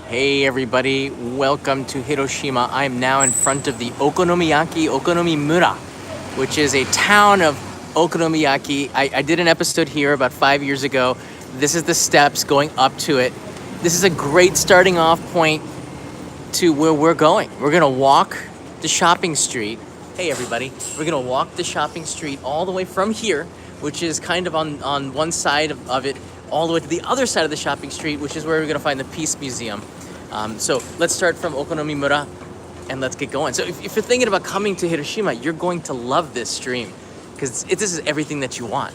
Hey everybody, welcome to Hiroshima. I'm now in front of the Okonomimura, which is a town of okonomiyaki. I did an episode here about 5 years ago. This is the steps going up to it. This is a great starting off point to where we're going. We're gonna walk the shopping street. Hey everybody, we're gonna walk the shopping street all the way from here, which is kind of on one side of it, all the way to the other side of the shopping street, which is where we're gonna find the Peace Museum. So let's start from Okonomimura and let's get going. So if you're thinking about coming to Hiroshima, you're going to love this stream because this is everything that you want.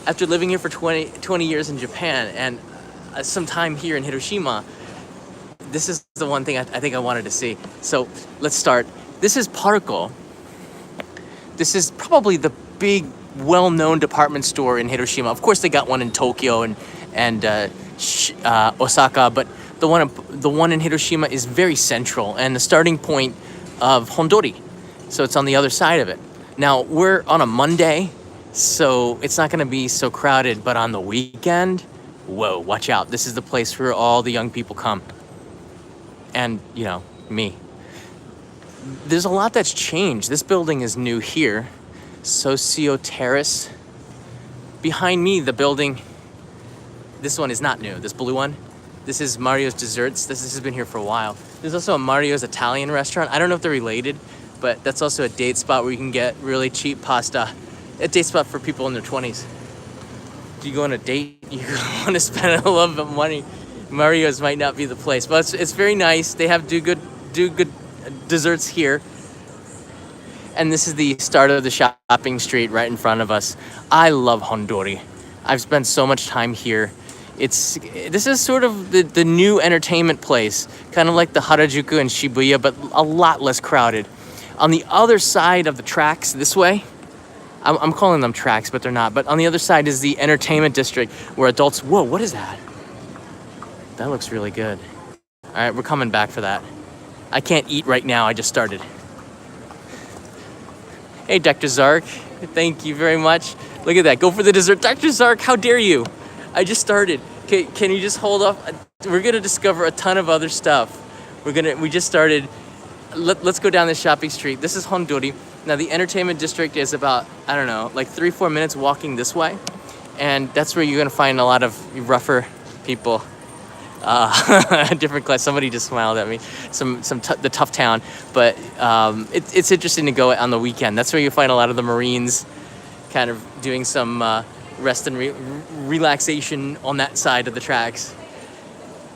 After living here for 20 years in Japan and some time here in Hiroshima, this is the one thing I think I wanted to see. So let's start. This is Parco. This is probably the big, well-known department store in Hiroshima. Of course, they got one in Tokyo and Osaka, but the one in Hiroshima is very central and the starting point of Hondori. So it's on the other side of it. Now, we're on a Monday, so it's not going to be so crowded, but on the weekend, whoa, watch out. This is the place where all the young people come. And, you know, me. There's a lot that's changed. This building is new here. Socio Terrace. Behind me, the building, this one is not new, this blue one. This is Mario's Desserts. This has been here for a while. There's also a Mario's Italian restaurant. I don't know if they're related, but that's also a date spot where you can get really cheap pasta. A date spot for people in their 20s. You go on a date, you want to spend a lot of money, Mario's might not be the place, but it's very nice. They do good desserts here. And this is the start of the shopping street right in front of us. I love Hondori. I've spent so much time here. This is sort of the new entertainment place, kind of like the Harajuku and Shibuya, but a lot less crowded. On the other side of the tracks, this way, I'm calling them tracks, but they're not. But on the other side is the entertainment district where adults, whoa, what is that? That looks really good. All right, we're coming back for that. I can't eat right now, I just started. Hey, Dr. Zark, thank you very much. Look at that, go for the dessert. Dr. Zark, how dare you? I just started. Can you just hold off? We're gonna discover a ton of other stuff. We just started. Let's go down this shopping street. This is Hondori. Now the entertainment district is about, I don't know, like 3-4 minutes walking this way. And that's where you're gonna find a lot of rougher people. Different class. Somebody just smiled at me. The tough town. But it's interesting to go on the weekend. That's where you find a lot of the Marines kind of doing some rest and relaxation on that side of the tracks.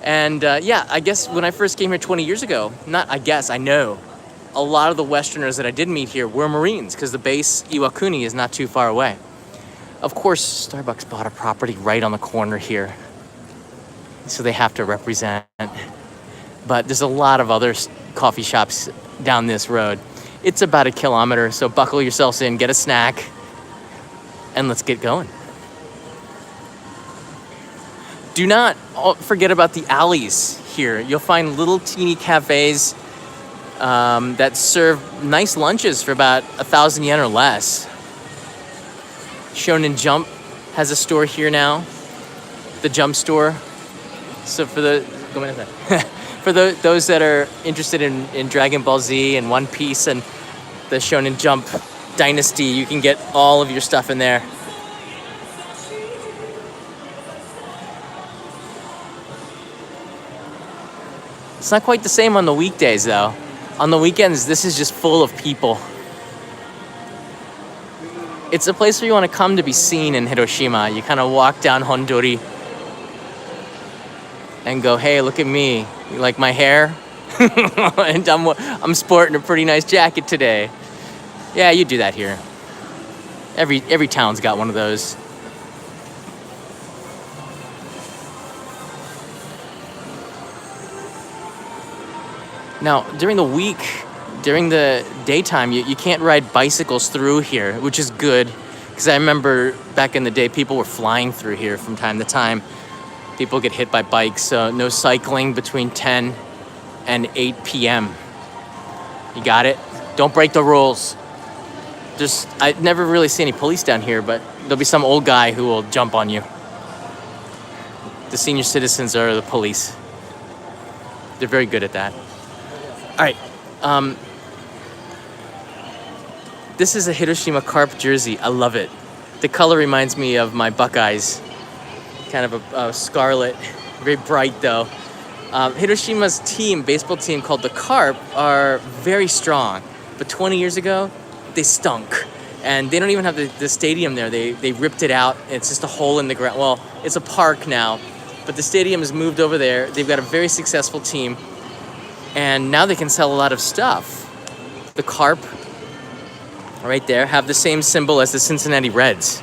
And yeah, I guess when I first came here 20 years ago, I know, a lot of the Westerners that I did meet here were Marines because the base Iwakuni is not too far away. Of course, Starbucks bought a property right on the corner here, so they have to represent. But there's a lot of other coffee shops down this road. It's about 1 kilometer, so buckle yourselves in, get a snack, and let's get going. Do not forget about the alleys here. You'll find little teeny cafes that serve nice lunches for about 1,000 yen or less. Shonen Jump has a store here now, the Jump store. So for those that are interested in Dragon Ball Z and One Piece and the Shonen Jump dynasty, you can get all of your stuff in there. It's not quite the same on the weekdays, though. On the weekends, this is just full of people. It's a place where you want to come to be seen in Hiroshima. You kind of walk down Hondori and go, hey, look at me. You like my hair? And I'm sporting a pretty nice jacket today. Yeah, you do that here. Every town's got one of those. Now, during the daytime, you can't ride bicycles through here, which is good, because I remember back in the day, people were flying through here from time to time. People get hit by bikes, so no cycling between 10 and 8 p.m. You got it? Don't break the rules. I never really see any police down here, but there'll be some old guy who will jump on you. The senior citizens are the police. They're very good at that. All right. This is a Hiroshima Carp jersey. I love it. The color reminds me of my Buckeyes. Kind of a scarlet. Very bright though. Hiroshima's baseball team called the Carp, are very strong. But 20 years ago, they stunk. And they don't even have the stadium there. They ripped it out. It's just a hole in the ground. Well, it's a park now. But the stadium has moved over there. They've got a very successful team. And now they can sell a lot of stuff. The Carp, right there, have the same symbol as the Cincinnati Reds.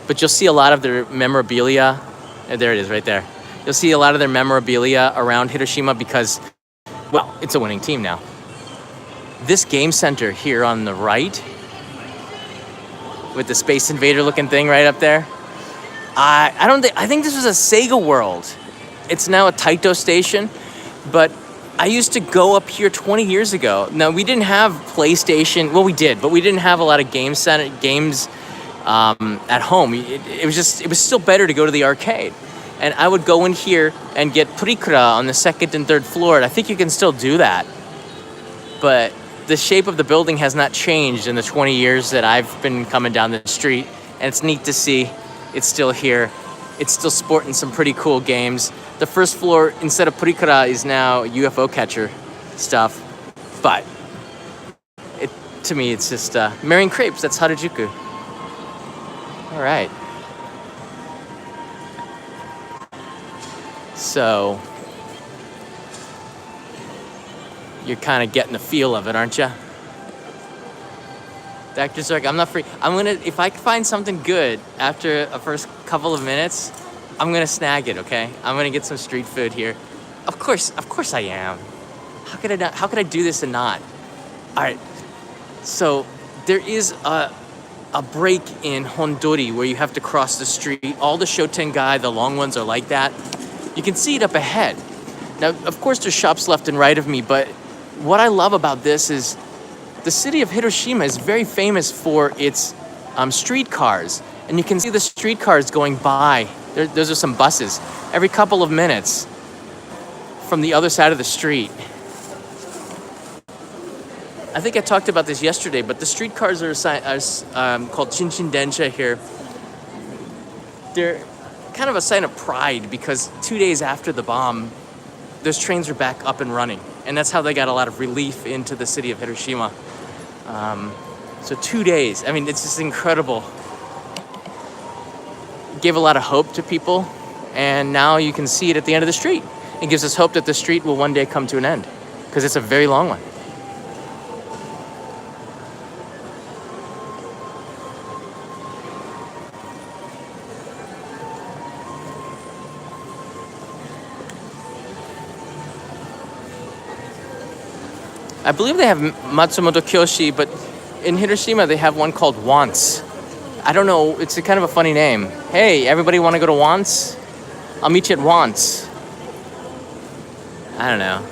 But you'll see a lot of their memorabilia. There it is right there. You'll see a lot of their memorabilia around Hiroshima because, well, it's a winning team now. This game center here on the right, with the Space Invader looking thing right up there, I think this was a Sega World. It's now a Taito station, but I used to go up here 20 years ago. Now, we didn't have PlayStation. Well, we did, but we didn't have a lot of games at home. It was still better to go to the arcade. And I would go in here and get purikura on the second and third floor. And I think you can still do that. But the shape of the building has not changed in the 20 years that I've been coming down the street. And it's neat to see it's still here. It's still sporting some pretty cool games. The first floor, instead of purikura, is now UFO catcher stuff. But to me, it's just Marion Crepes. That's Harajuku. All right. So you're kind of getting the feel of it, aren't you? Dr. Zork, I'm not free. If I find something good after a first couple of minutes, I'm gonna snag it, okay? I'm gonna get some street food here. Of course I am. How could I do this and not? All right, so there is a break in Hondori where you have to cross the street. All the Shotengai, the long ones, are like that. You can see it up ahead. Now, of course, there's shops left and right of me, but what I love about this is the city of Hiroshima is very famous for its streetcars. And you can see the streetcars going by. Those are some buses every couple of minutes from the other side of the street. I think I talked about this yesterday, but the streetcars are called Chinchin Densha here. They're kind of a sign of pride because 2 days after the bomb, those trains are back up and running. And that's how they got a lot of relief into the city of Hiroshima. So 2 days, I mean, it's just incredible. It gave a lot of hope to people, and now you can see it at the end of the street. It gives us hope that the street will one day come to an end, because it's a very long one. I believe they have Matsumoto Kyoshi, but in Hiroshima they have one called Once. I don't know, it's a kind of a funny name. Hey, everybody want to go to Once? I'll meet you at Once. I don't know.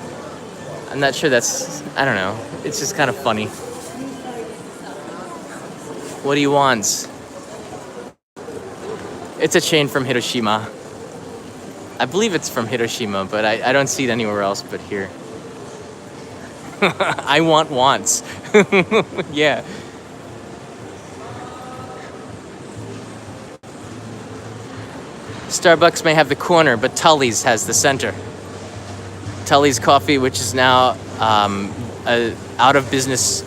I'm not sure I don't know. It's just kind of funny. What do you want? It's a chain from Hiroshima. I believe it's from Hiroshima, but I don't see it anywhere else but here. I want wants. Yeah. Starbucks may have the corner, but Tully's has the center. Tully's Coffee, which is now a out-of-business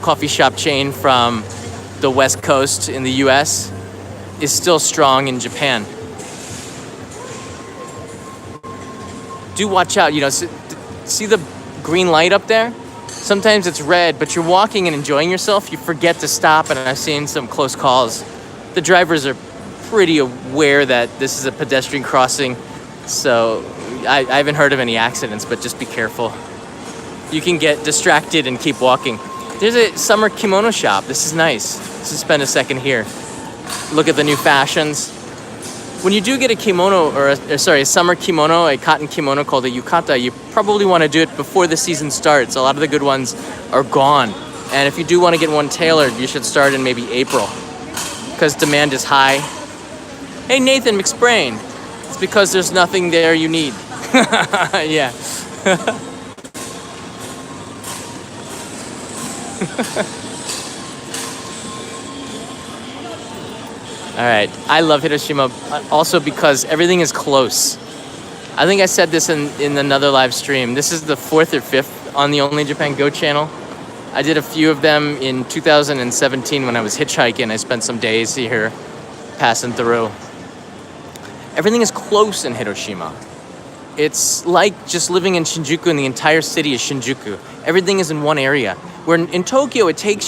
coffee shop chain from the West Coast in the US, is still strong in Japan. Do watch out, see the green light up there? Sometimes it's red, but you're walking and enjoying yourself, you forget to stop, and I've seen some close calls. The drivers are pretty aware that this is a pedestrian crossing, so I haven't heard of any accidents, but just be careful. You can get distracted and keep walking. There's a summer kimono shop. This is nice. Let's spend a second here. Look at the new fashions. When you do get a kimono, a summer kimono, a cotton kimono called a yukata, you probably want to do it before the season starts. A lot of the good ones are gone. And if you do want to get one tailored, you should start in maybe April, because demand is high. Hey, Nathan McSprain. It's because there's nothing there you need. Yeah. All right, I love Hiroshima also because everything is close. I think I said this in another live stream. This is the fourth or fifth on the Only Japan Go channel. I did a few of them in 2017 when I was hitchhiking. I spent some days here passing through. Everything is close in Hiroshima. It's like just living in Shinjuku, and the entire city is Shinjuku. Everything is in one area. Where in Tokyo, it can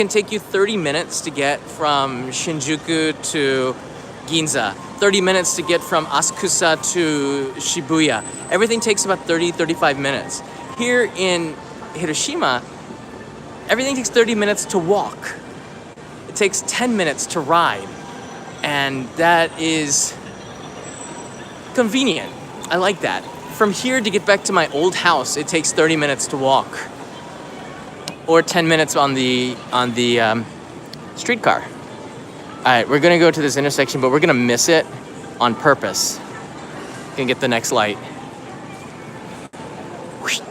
take you 30 minutes to get from Shinjuku to Ginza, 30 minutes to get from Asakusa to Shibuya. Everything takes about 35 minutes. Here in Hiroshima, everything takes 30 minutes to walk. It takes 10 minutes to ride. And that is convenient. I like that. From here to get back to my old house, it takes 30 minutes to walk. Or 10 minutes on the streetcar. All right, we're gonna go to this intersection, but we're gonna miss it on purpose. Gonna get the next light. Whoosh.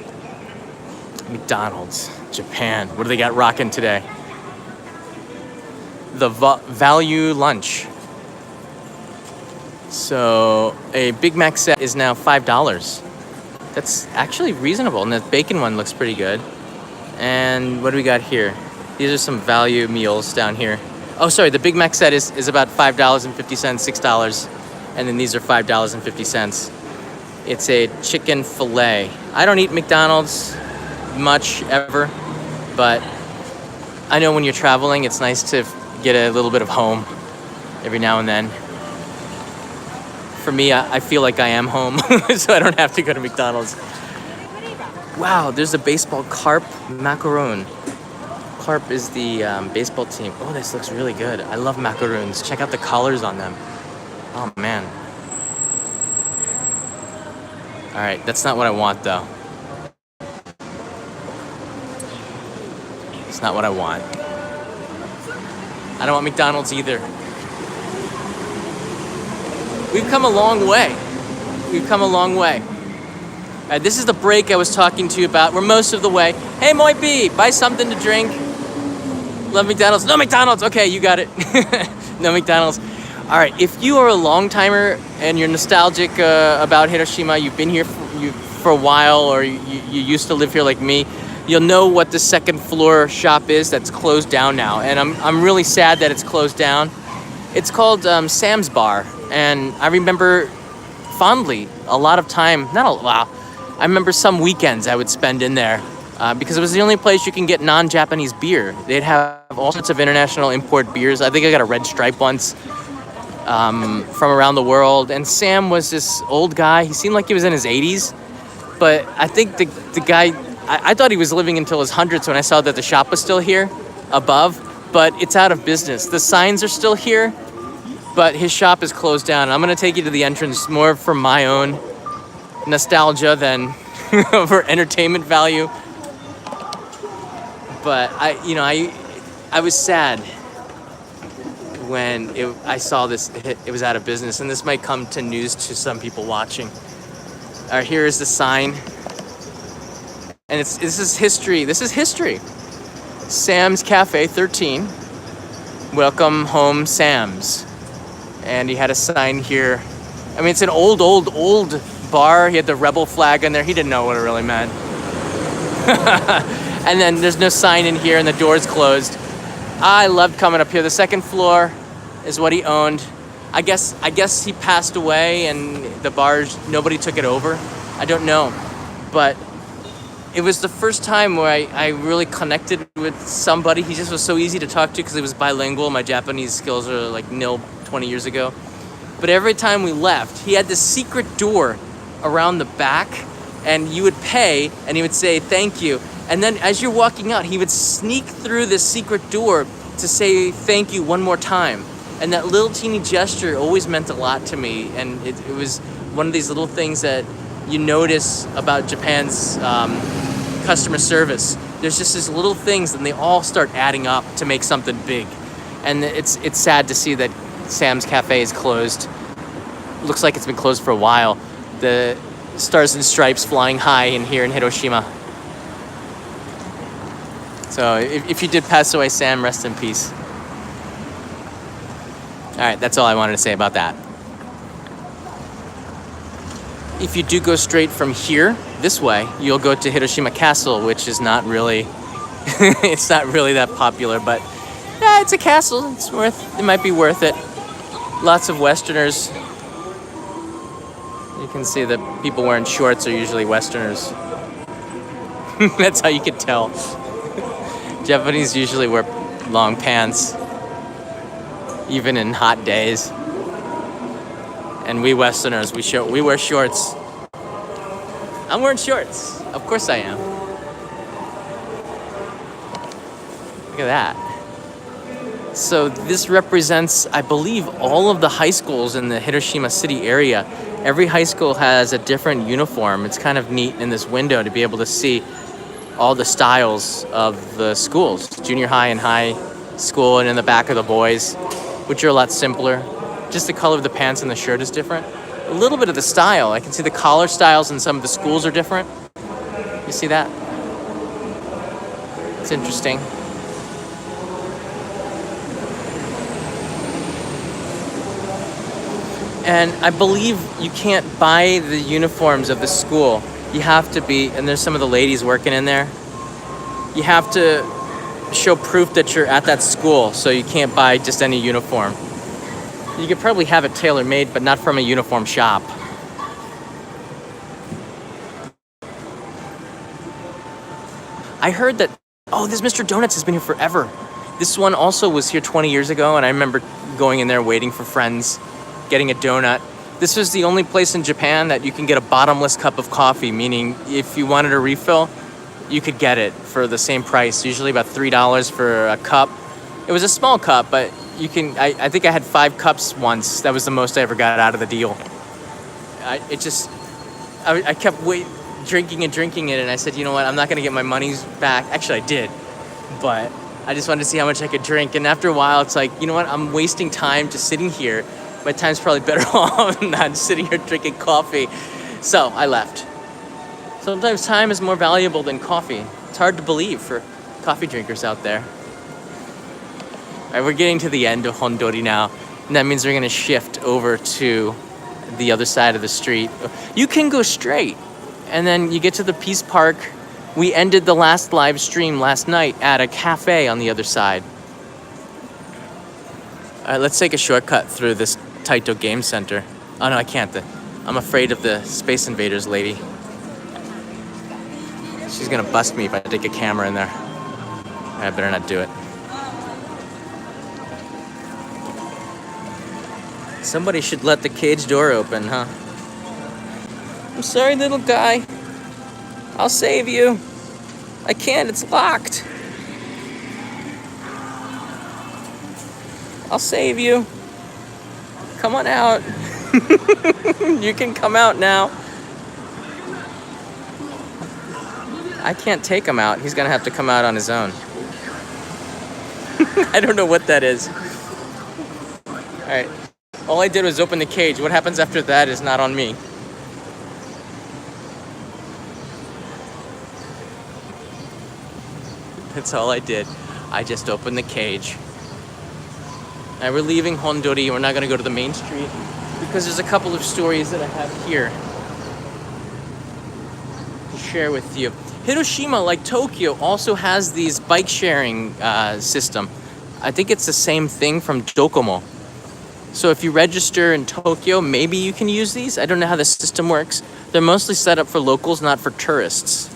McDonald's, Japan. What do they got rocking today? The value lunch. So a Big Mac set is now $5. That's actually reasonable, and the bacon one looks pretty good. And what do we got here? These are some value meals down here. Oh, sorry, the Big Mac set is about $5.50, $6. And then these are $5.50. It's a chicken fillet. I don't eat McDonald's much ever, but I know when you're traveling, it's nice to get a little bit of home every now and then. For me, I feel like I am home, so I don't have to go to McDonald's. Wow, there's a baseball carp macaroon. Carp is the baseball team. Oh, this looks really good. I love macaroons. Check out the colors on them. Oh, man. All right, that's not what I want, though. It's not what I want. I don't want McDonald's either. We've come a long way. We've come a long way. This is the break I was talking to you about. We're most of the way. Hey, Moi B, buy something to drink. Love McDonald's. No McDonald's. Okay, you got it. No McDonald's. All right, if you are a long timer and you're nostalgic about Hiroshima, you've been here for a while, or you used to live here like me, you'll know what the second floor shop is that's closed down now. And I'm really sad that it's closed down. It's called Sam's Bar. And I remember fondly a lot of time, not a lot, I remember some weekends I would spend in there because it was the only place you can get non-Japanese beer. They'd have all sorts of international import beers. I think I got a Red Stripe once from around the world. And Sam was this old guy. He seemed like he was in his 80s. But I think the guy, I thought he was living until his hundreds when I saw that the shop was still here above. But it's out of business. The signs are still here, but his shop is closed down. I'm going to take you to the entrance more for my own nostalgia than for entertainment value. But I was sad when I saw this. It was out of business, and this might come to news to some people watching. Here is the sign, and this is history. This is history. Sam's Cafe 13. Welcome home, Sam's. And he had a sign here. I mean, it's an old bar. He had the rebel flag in there. He didn't know what it really meant. And then there's no sign in here, and the door's closed. I loved coming up here. The second floor is what he owned. I guess he passed away, and the bars, nobody took it over. I don't know. But it was the first time where I really connected with somebody. He just was so easy to talk to because he was bilingual. My Japanese skills are like nil 20 years ago. But every time we left, he had this secret door around the back, and you would pay, and he would say, thank you. And then as you're walking out, he would sneak through this secret door to say thank you one more time. And that little teeny gesture always meant a lot to me. And it was one of these little things that you notice about Japan's customer service. There's just these little things, and they all start adding up to make something big. And it's sad to see that Sam's Cafe is closed. Looks like it's been closed for a while. The stars and stripes flying high in here in Hiroshima. So if you did pass away, Sam, rest in peace. All right, that's all I wanted to say about that. If you do go straight from here this way, you'll go to Hiroshima Castle, which is not really, it's not really that popular, but yeah, it's a castle. It might be worth it. Lots of Westerners. You can see that people wearing shorts are usually Westerners. That's how you can tell. Japanese usually wear long pants, even in hot days. And we Westerners, we wear shorts. I'm wearing shorts. Of course I am. Look at that. So this represents, I believe, all of the high schools in the Hiroshima city area. Every high school has a different uniform. It's kind of neat in this window to be able to see all the styles of the schools. Junior high and high school, and in the back of the boys, which are a lot simpler. Just the color of the pants and the shirt is different. A little bit of the style. I can see the collar styles in some of the schools are different. You see that? It's interesting. And I believe you can't buy the uniforms of the school. You have to be, and there's some of the ladies working in there. You have to show proof that you're at that school, so you can't buy just any uniform. You could probably have it tailor-made, but not from a uniform shop. I heard that, oh, this Mr. Donuts has been here forever. This one also was here 20 years ago, and I remember going in there waiting for friends, getting a donut. This was the only place in Japan that you can get a bottomless cup of coffee, meaning if you wanted a refill, you could get it for the same price, usually about $3 for a cup. It was a small cup, but you can, I think I had 5 cups once. That was the most I ever got out of the deal. I kept drinking it, and I said, you know what, I'm not gonna get my money's back. Actually, I did, but I just wanted to see how much I could drink. And after a while, it's like, you know what, I'm wasting time just sitting here. My time's probably better off not sitting here drinking coffee. So I left. Sometimes time is more valuable than coffee. It's hard to believe for coffee drinkers out there. All right, we're getting to the end of Hondori now, and that means we're gonna shift over to the other side of the street. You can go straight, and then you get to the Peace Park. We ended the last live stream last night at a cafe on the other side. All right, let's take a shortcut through this Taito Game Center. Oh no, I can't. I'm afraid of the Space Invaders lady. She's gonna bust me if I take a camera in there. I better not do it. Somebody should let the cage door open, huh? I'm sorry, little guy. I'll save you. I can't, it's locked. I'll save you. Come on out. You can come out now. I can't take him out. He's gonna have to come out on his own. I don't know what that is. All right. All I did was open the cage. What happens after that is not on me. That's all I did. I just opened the cage. Now we're leaving Hondori. We're not going to go to the main street because there's a couple of stories that I have here to share with you. Hiroshima, like Tokyo, also has these bike sharing system. I think it's the same thing from Docomo. So if you register in Tokyo, maybe you can use these. I don't know how the system works. They're mostly set up for locals, not for tourists.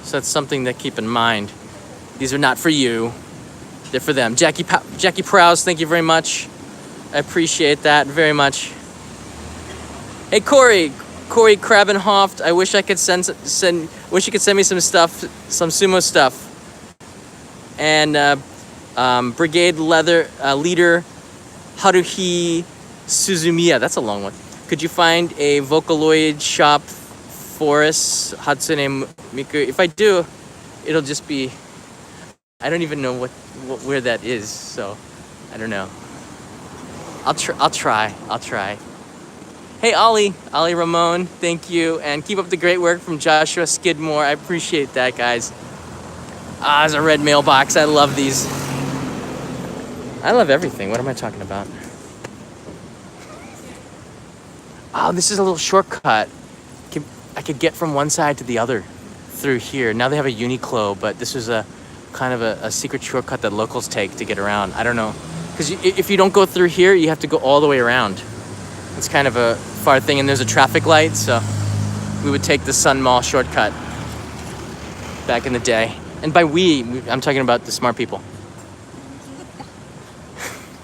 So that's something to keep in mind. These are not for you. They're for them. Jackie Prowse, thank you very much. I appreciate that very much. Hey Corey Krabenhoft, I wish I could wish you could send me some stuff, some sumo stuff. And Brigade Leader Haruhi Suzumiya, that's a long one. Could you find a Vocaloid shop for us, Hatsune Miku? If I do, it'll just be, I don't even know where that is, so I don't know. I'll try. Hey, Ollie Ramon, thank you. And keep up the great work from Joshua Skidmore. I appreciate that, guys. There's a red mailbox. I love these. I love everything. What am I talking about? Oh, this is a little shortcut. I could get from one side to the other through here. Now they have a Uniqlo, but this was a kind of a secret shortcut that locals take to get around. I don't know. Because if you don't go through here, you have to go all the way around. It's kind of a far thing, and there's a traffic light, so we would take the Sun Mall shortcut back in the day. And by I'm talking about the smart people.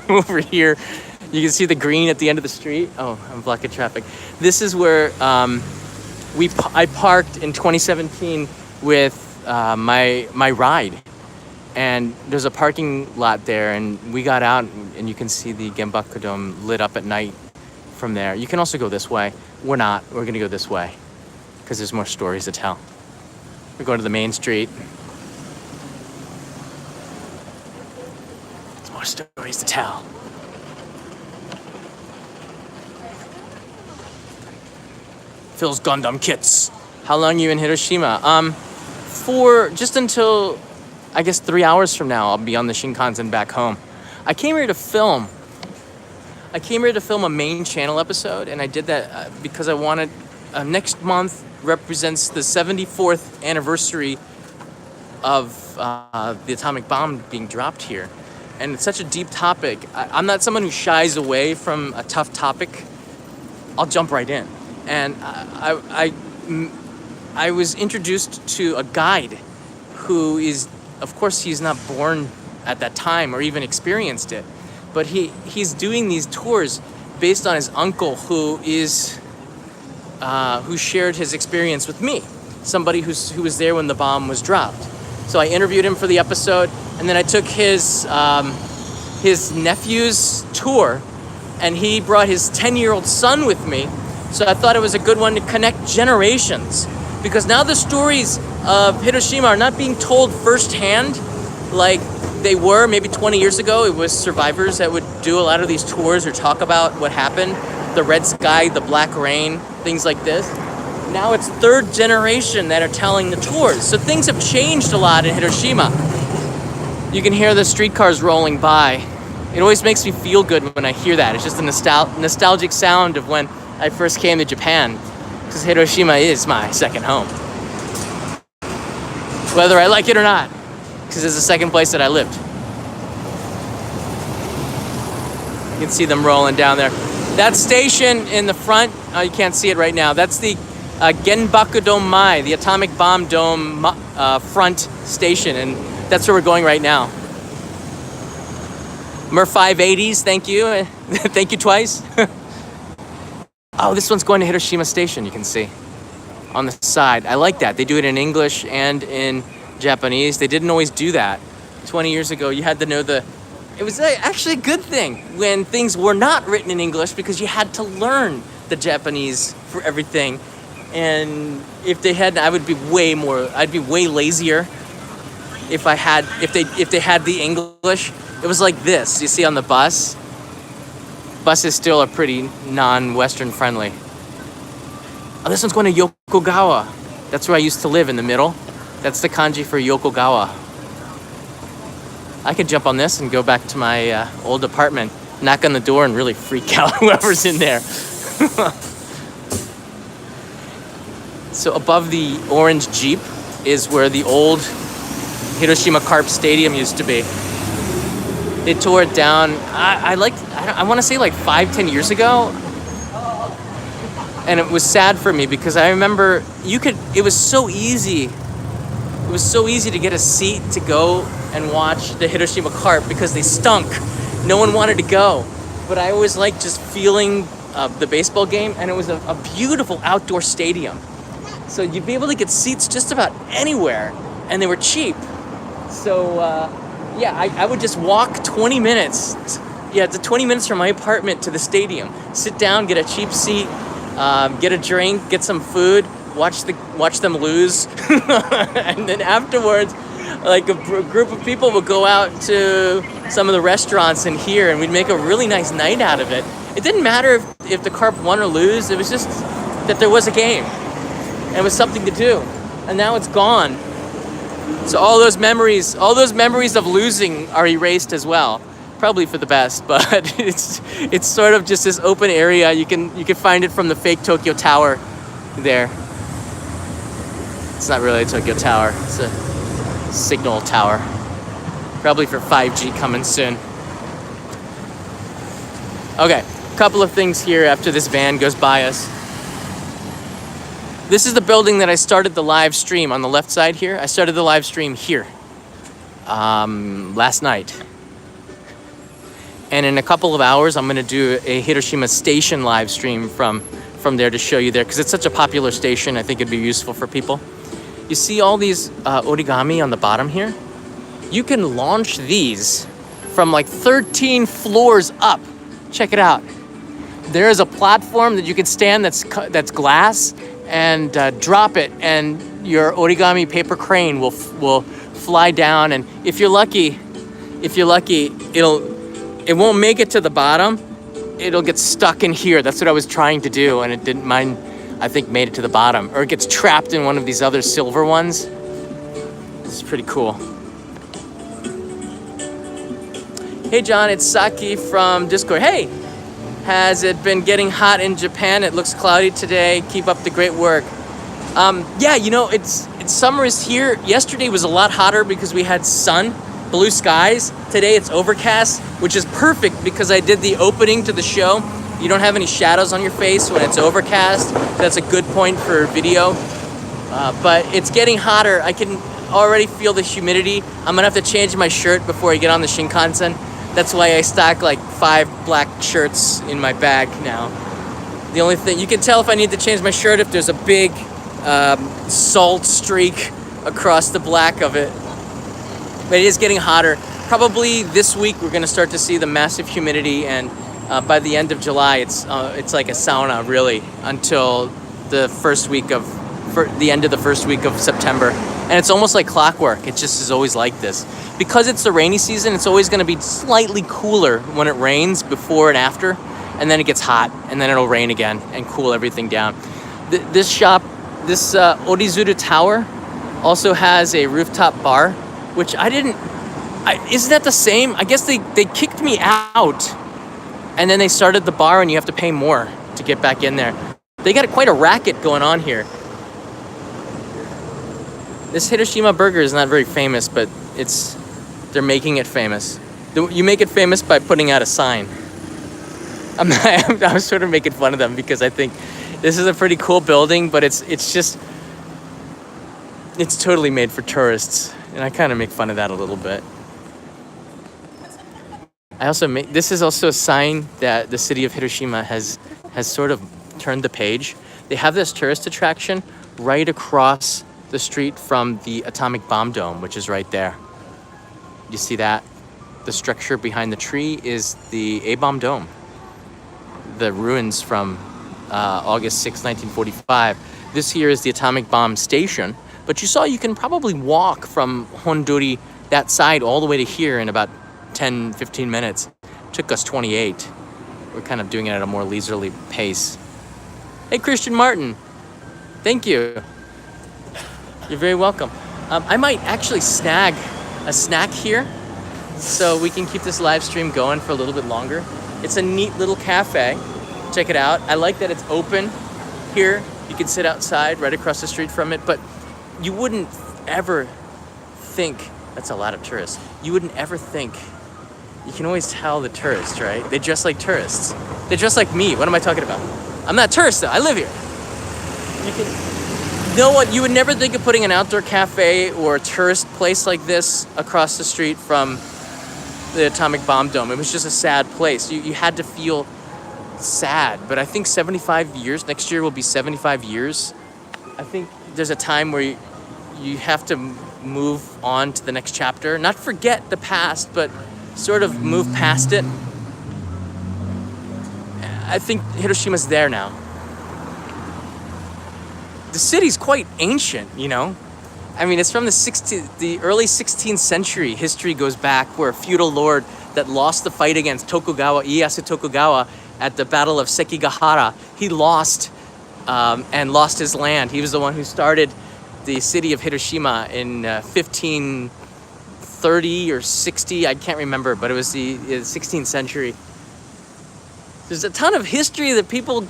Over here, you can see the green at the end of the street. Oh, I'm blocking traffic. This is where I parked in 2017 with my ride. And there's a parking lot there, and we got out, and you can see the Genbaku Dome lit up at night from there. You can also go this way. We're not. We're going to go this way because there's more stories to tell. We're going to the main street. There's more stories to tell. Phil's Gundam kits. How long are you in Hiroshima? For just until, I guess, 3 hours from now, I'll be on the Shinkansen back home. I came here to film a main channel episode, and I did that because I wanted, next month represents the 74th anniversary of the atomic bomb being dropped here. And it's such a deep topic. I'm not someone who shies away from a tough topic. I'll jump right in. And I was introduced to a guide who is, of course, he's not born at that time or even experienced it, but he's doing these tours based on his uncle who shared his experience with me, somebody who was there when the bomb was dropped. So I interviewed him for the episode, and then I took his nephew's tour, and he brought his 10-year-old son with me. So I thought it was a good one to connect generations, because now the stories of Hiroshima are not being told firsthand like they were maybe 20 years ago. It was survivors that would do a lot of these tours or talk about what happened, the red sky, the black rain, things like this. Now it's third generation that are telling the tours. So things have changed a lot in Hiroshima. You can hear the streetcars rolling by. It always makes me feel good when I hear that. It's just a nostalgic sound of when I first came to Japan, because Hiroshima is my second home. Whether I like it or not, because it's the second place that I lived. You can see them rolling down there. That station in the front, you can't see it right now, that's the Genbaku Dome the atomic bomb dome front station, and that's where we're going right now. Mer 580s, thank you. Thank you twice. Oh, this one's going to Hiroshima Station, you can see. On the side. I like that. They do it in English and in Japanese. They didn't always do that. 20 years ago, you had to know it was actually a good thing when things were not written in English, because you had to learn the Japanese for everything. And if they hadn't, I'd be way lazier if they had the English. It was like this, you see on the bus. Buses still are pretty non-Western friendly. Oh, this one's going to Yokogawa. That's where I used to live, in the middle. That's the kanji for Yokogawa. I could jump on this and go back to my old apartment, knock on the door, and really freak out whoever's in there. So above the orange Jeep is where the old Hiroshima Carp Stadium used to be. They tore it down, I want to say like 5-10 years ago. And it was sad for me, because I remember it was so easy. It was so easy to get a seat to go and watch the Hiroshima Carp, because they stunk. No one wanted to go. But I always liked just feeling the baseball game, and it was a beautiful outdoor stadium. So you'd be able to get seats just about anywhere, and they were cheap. So I would just walk 20 minutes. It's 20 minutes from my apartment to the stadium. Sit down, get a cheap seat, get a drink, get some food, watch them lose, and then afterwards, like a group of people would go out to some of the restaurants in here, and we'd make a really nice night out of it. It didn't matter if the Carp won or lose. It was just that there was a game. And it was something to do. And now it's gone. So all those memories of losing are erased as well. Probably for the best, but it's sort of just this open area. You can find it from the fake Tokyo Tower there. It's not really a Tokyo Tower. It's a signal tower. Probably for 5G coming soon. Okay, a couple of things here after this van goes by us. This is the building that I started the live stream on the left side here. I started the live stream here last night. And in a couple of hours, I'm gonna do a Hiroshima station live stream from there to show you there, because it's such a popular station. I think it'd be useful for people. You see all these origami on the bottom here? You can launch these from like 13 floors up. Check it out. There is a platform that you can stand that's glass, and drop it, and your origami paper crane will fly down. And if you're lucky, it won't make it to the bottom. It'll get stuck in here. That's what I was trying to do, and it didn't. Mine, I think, made it to the bottom, or it gets trapped in one of these other silver ones. This is pretty cool. Hey John, it's Saki from Discord. Hey. Has it been getting hot in Japan? It looks cloudy today. Keep up the great work. Yeah, you know, it's summer is here. Yesterday was a lot hotter because we had sun, blue skies. Today it's overcast, which is perfect because I did the opening to the show. You don't have any shadows on your face when it's overcast. That's a good point for video. But it's getting hotter. I can already feel the humidity. I'm gonna have to change my shirt before I get on the Shinkansen. That's why I stock like 5 black shirts in my bag now. The only thing, you can tell if I need to change my shirt if there's a big salt streak across the black of it. But it is getting hotter. Probably this week we're gonna start to see the massive humidity, and by the end of July it's like a sauna really until the end of the first week of September. And it's almost like clockwork. It just is always like this. Because it's the rainy season, it's always gonna be slightly cooler when it rains before and after, and then it gets hot, and then it'll rain again and cool everything down. This shop, this Orizuru Tower, also has a rooftop bar, which isn't that the same? I guess they kicked me out, and then they started the bar, and you have to pay more to get back in there. They got quite a racket going on here. This Hiroshima Burger is not very famous, but they're making it famous. You make it famous by putting out a sign. I'm sort of making fun of them because I think this is a pretty cool building, but it's totally made for tourists, and I kind of make fun of that a little bit. This is also a sign that the city of Hiroshima has sort of turned the page. They have this tourist attraction right across the street from the atomic bomb dome, which is right there. You see that? The structure behind the tree is the A-bomb dome. The ruins from August 6, 1945. This here is the atomic bomb station, but you can probably walk from Hondori, that side, all the way to here in about 10, 15 minutes. Took us 28. We're kind of doing it at a more leisurely pace. Hey, Christian Martin. Thank you. You're very welcome. I might actually snag a snack here so we can keep this live stream going for a little bit longer. It's a neat little cafe. Check it out. I like that it's open here. You can sit outside right across the street from it, but you wouldn't ever think, that's a lot of tourists. You wouldn't ever think, you can always tell the tourists, right? They dress like tourists. They dress like me. What am I talking about? I'm not a tourist though, I live here. You would never think of putting an outdoor cafe or a tourist place like this across the street from the atomic bomb dome. It was just a sad place. You had to feel sad, but I think 75 years, next year will be 75 years. I think there's a time where you have to move on to the next chapter. Not forget the past, but sort of move past it. I think Hiroshima's there now. The city's quite ancient, you know? I mean, it's from the early 16th century. History goes back where a feudal lord that lost the fight against Tokugawa, Ieyasu Tokugawa, at the Battle of Sekigahara. He lost and lost his land. He was the one who started the city of Hiroshima in 1530 or 60. I can't remember, but it was the 16th century. There's a ton of history that people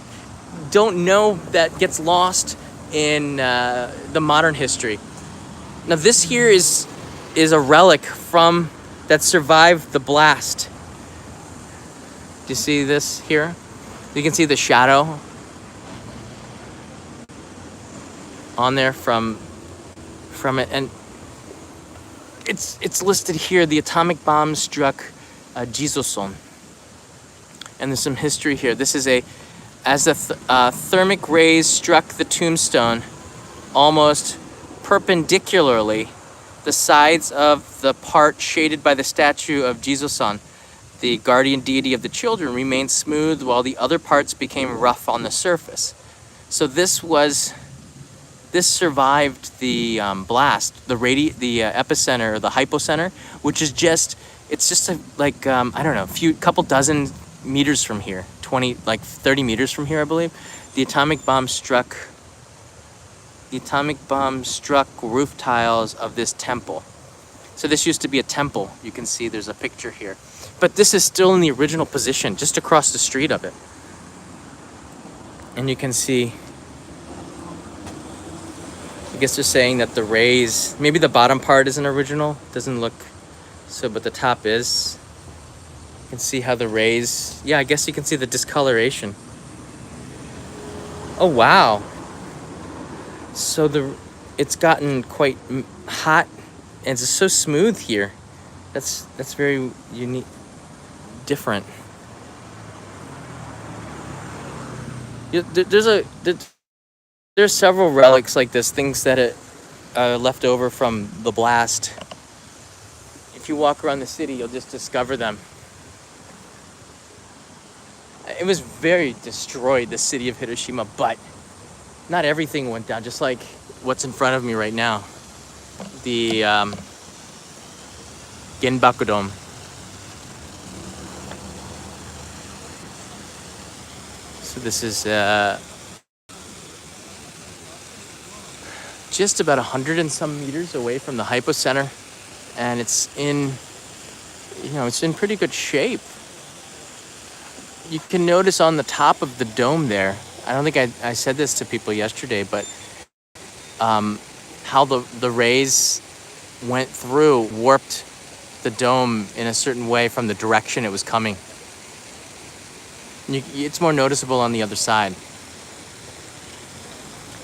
don't know that gets lost in the modern history. Now this here is a relic from that survived the blast. Do you see this here? You can see the shadow on there from it, and it's listed here. The atomic bomb struck Jizoson, and there's some history here. This is as the thermic rays struck the tombstone almost perpendicularly, the sides of the part shaded by the statue of Jizosan, the guardian deity of the children, remained smooth while the other parts became rough on the surface. So this survived the blast, the epicenter, or the hypocenter, which is just I don't know, couple dozen meters from here, 30 meters from here, I believe. The atomic bomb struck roof tiles of this temple. So this used to be a temple. You can see there's a picture here. But this is still in the original position, just across the street of it. And you can see, I guess they're saying that the rays, maybe the bottom part isn't original, doesn't look so, but the top is. You can see how the rays, yeah, I guess you can see the discoloration. Oh, wow. So it's gotten quite hot, and it's so smooth here. That's very unique, different. There's several relics like this, things that are left over from the blast. If you walk around the city, you'll just discover them. It was very destroyed, the city of Hiroshima, but not everything went down, just like what's in front of me right now. The Genbaku Dome. So this is just about 100 and some meters away from the hypocenter, and it's in pretty good shape. You can notice on the top of the dome there, I don't think I said this to people yesterday, but how the rays went through, warped the dome in a certain way from the direction it was coming. It's more noticeable on the other side.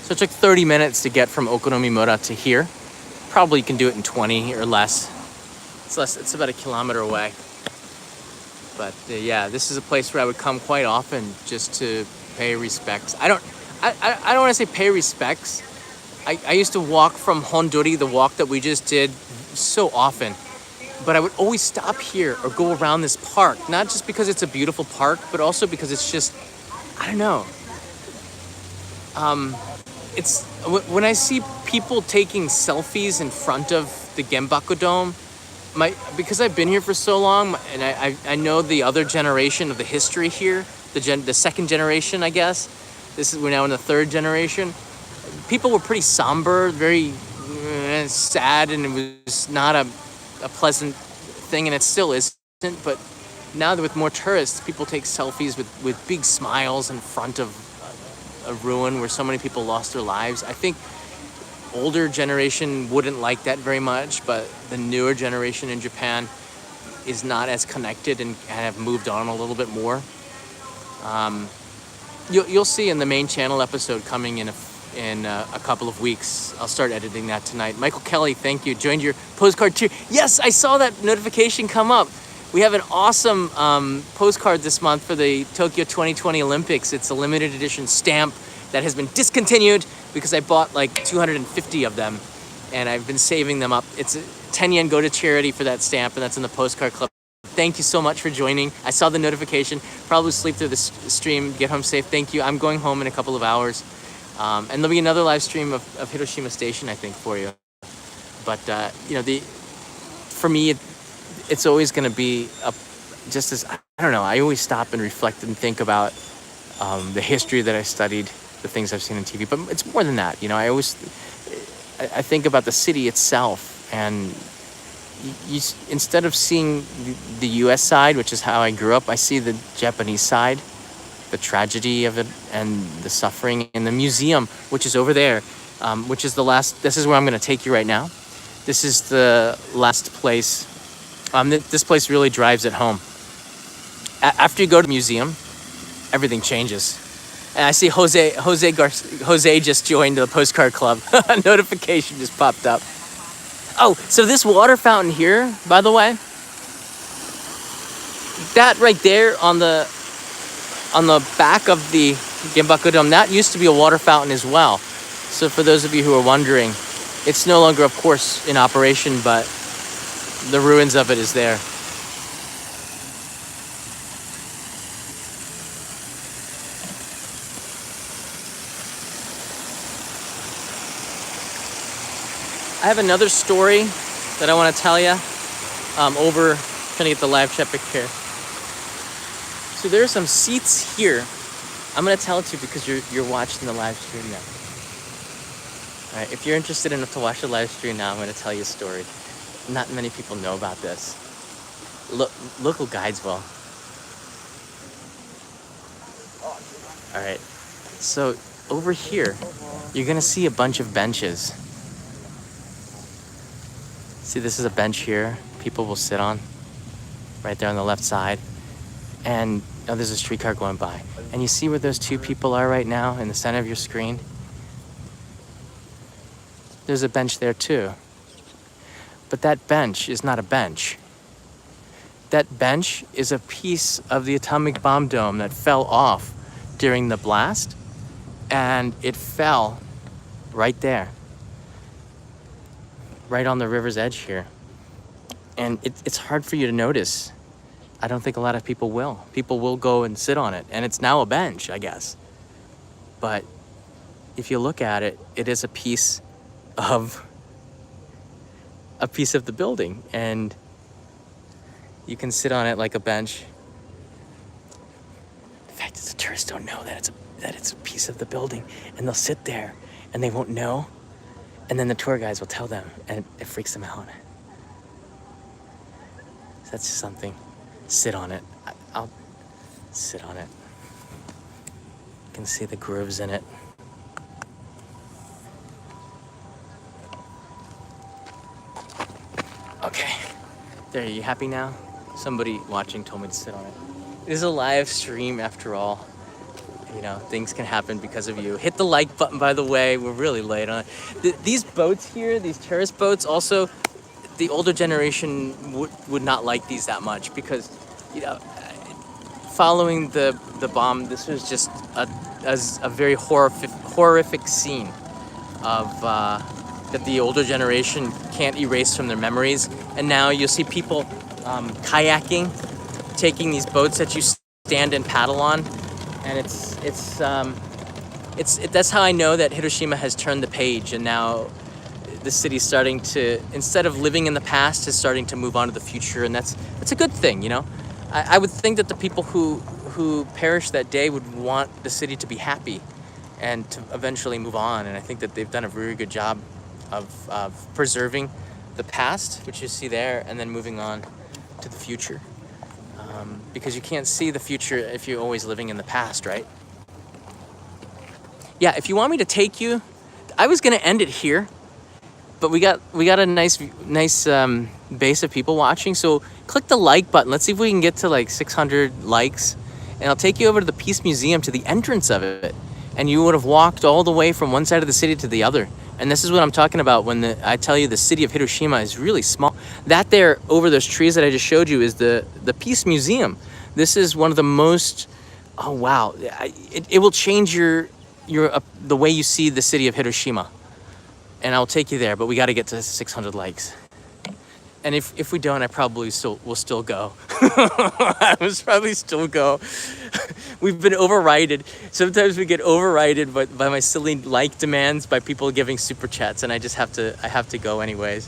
So it took 30 minutes to get from Okonomimura to here. Probably you can do it in 20 or less. It's about a kilometer away. But yeah, this is a place where I would come quite often just to pay respects. I don't want to say pay respects. I used to walk from Hondori, the walk that we just did, so often. But I would always stop here or go around this park, not just because it's a beautiful park, but also because it's just, I don't know. It's when I see people taking selfies in front of the Genbaku Dome, because I've been here for so long, and I know the other generation of the history here, the second generation, I guess. We're now in the third generation. People were pretty somber, very sad, and it was not a pleasant thing, and it still isn't. But now that with more tourists, people take selfies with big smiles in front of a ruin where so many people lost their lives. I think older generation wouldn't like that very much, but the newer generation in Japan is not as connected and have moved on a little bit more. You'll see in the main channel episode coming in a couple of weeks. I'll start editing that tonight. Michael Kelly, thank you. Joined your postcard tier. Yes, I saw that notification come up. We have an awesome postcard this month for the Tokyo 2020 Olympics. It's a limited edition stamp that has been discontinued because I bought like 250 of them, and I've been saving them up. It's 10 yen go to charity for that stamp, and that's in the postcard club. Thank you so much for joining. I saw the notification. Probably sleep through the stream. Get home safe. Thank you. I'm going home in a couple of hours. And there'll be another live stream of Hiroshima Station, I think, for you. But, for me, it's always going to be just as, I don't know, I always stop and reflect and think about the history that I studied, the things I've seen on TV. But it's more than that, you know. I think about the city itself, and instead of seeing the U.S. side, which is how I grew up, I see the Japanese side, the tragedy of it, and the suffering. In the museum, which is over there, which is the last. This is where I'm going to take you right now. This is the last place. This place really drives it home. After you go to the museum, everything changes. And I see Jose just joined the postcard club. A notification just popped up. Oh, so this water fountain here, by the way, that right there on the back of the Genbaku Dome, that used to be a water fountain as well. So for those of you who are wondering, it's no longer, of course, in operation, but the ruins of it is there. I have another story that I want to tell you. Over, trying to get the live chat picture. So there are some seats here. I'm going to tell it to you because you're watching the live stream now. All right, if you're interested enough to watch the live stream now, I'm going to tell you a story. Not many people know about this. Local guides will. All right, so over here, you're going to see a bunch of benches. See, this is a bench here people will sit on right there on the left side. And there's a streetcar going by. And you see where those two people are right now in the center of your screen? There's a bench there too. But that bench is not a bench. That bench is a piece of the atomic bomb dome that fell off during the blast. And it fell right there. Right on the river's edge here. And it's hard for you to notice. I don't think a lot of people will. People will go and sit on it. And it's now a bench, I guess. But if you look at it, it is a piece of the building. And you can sit on it like a bench. In fact, the tourists don't know that it's a piece of the building. And they'll sit there and they won't know. And then the tour guides will tell them, and it freaks them out. So that's just something. Sit on it. I'll sit on it. You can see the grooves in it. Okay. There, are you happy now? Somebody watching told me to sit on it. It is a live stream after all. You know, things can happen because of you. Hit the like button, by the way. We're really late on it. These boats here, these tourist boats, also, the older generation would not like these that much because, you know, following the bomb, this was just a very horrific scene of that the older generation can't erase from their memories. And now you'll see people kayaking, taking these boats that you stand and paddle on. And that's how I know that Hiroshima has turned the page, and now the city's starting to, instead of living in the past, is starting to move on to the future, and that's a good thing, you know. I would think that the people who perished that day would want the city to be happy and to eventually move on, and I think that they've done a very good job of preserving the past, which you see there, and then moving on to the future. Because you can't see the future if you're always living in the past, right? Yeah, if you want me to take you, I was gonna end it here, but we got a nice base of people watching. So click the like button. Let's see if we can get to like 600 likes, and I'll take you over to the Peace Museum, to the entrance of it, and you would have walked all the way from one side of the city to the other. And this is what I'm talking about when I tell you the city of Hiroshima is really small. That there, over those trees that I just showed you, is the Peace Museum. This is one of the most, oh wow, it will change your the way you see the city of Hiroshima. And I'll take you there, but we got to get to 600 likes. And if we don't, I probably will still go. I will probably still go. We've been overridden. Sometimes we get overridden by my silly like demands, by people giving super chats, and I have to go anyways.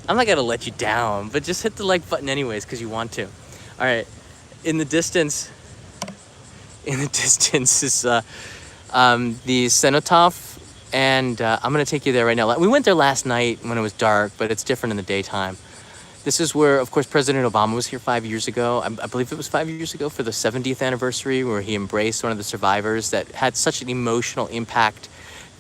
I'm not gonna let you down, but just hit the like button anyways because you want to. All right, in the distance, is the cenotaph, and I'm gonna take you there right now. We went there last night when it was dark, but it's different in the daytime. This is where, of course, President Obama was here 5 years ago. I believe it was 5 years ago for the 70th anniversary, where he embraced one of the survivors that had such an emotional impact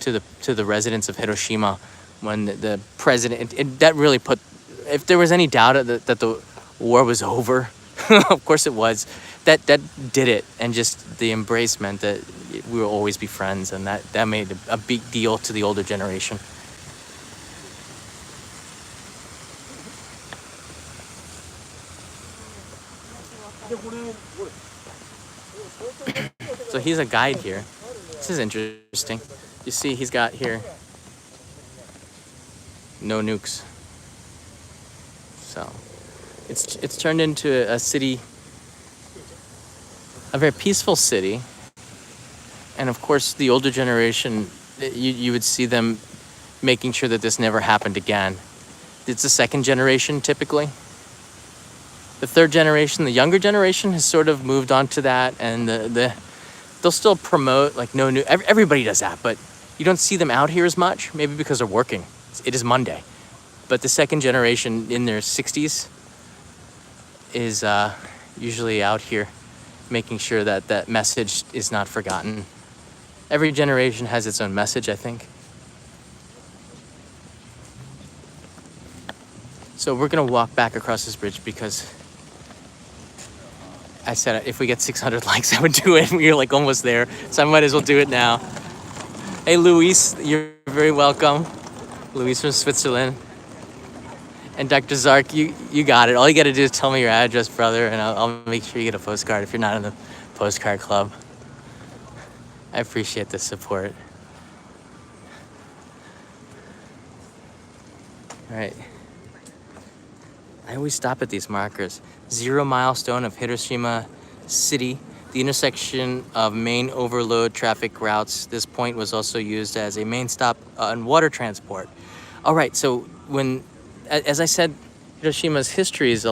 to the residents of Hiroshima when the president, and that really put, if there was any doubt that the war was over, of course it was, that did it. And just the embrace meant that we will always be friends, and that made a big deal to the older generation. So he's a guide here. This is interesting. You see he's got here no nukes. So it's turned into a city, a very peaceful city. And of course the older generation, you would see them making sure that this never happened again. It's the second generation typically. The third generation, the younger generation, has sort of moved on to that, and they'll still promote like no new. Everybody does that, but you don't see them out here as much. Maybe because they're working. It is Monday, but the second generation in their 60s is usually out here, making sure that that message is not forgotten. Every generation has its own message, I think. So we're gonna walk back across this bridge because I said if we get 600 likes, I would do it. We're like almost there, so I might as well do it now. Hey, Luis, you're very welcome. Luis from Switzerland. And Dr. Zark, you got it. All you got to do is tell me your address, brother, and I'll make sure you get a postcard if you're not in the postcard club. I appreciate the support. All right. I always stop at these markers. 0 milestone of Hiroshima City, the intersection of main overload traffic routes. This point was also used as a main stop on water transport. All right, so when, as I said, Hiroshima's history is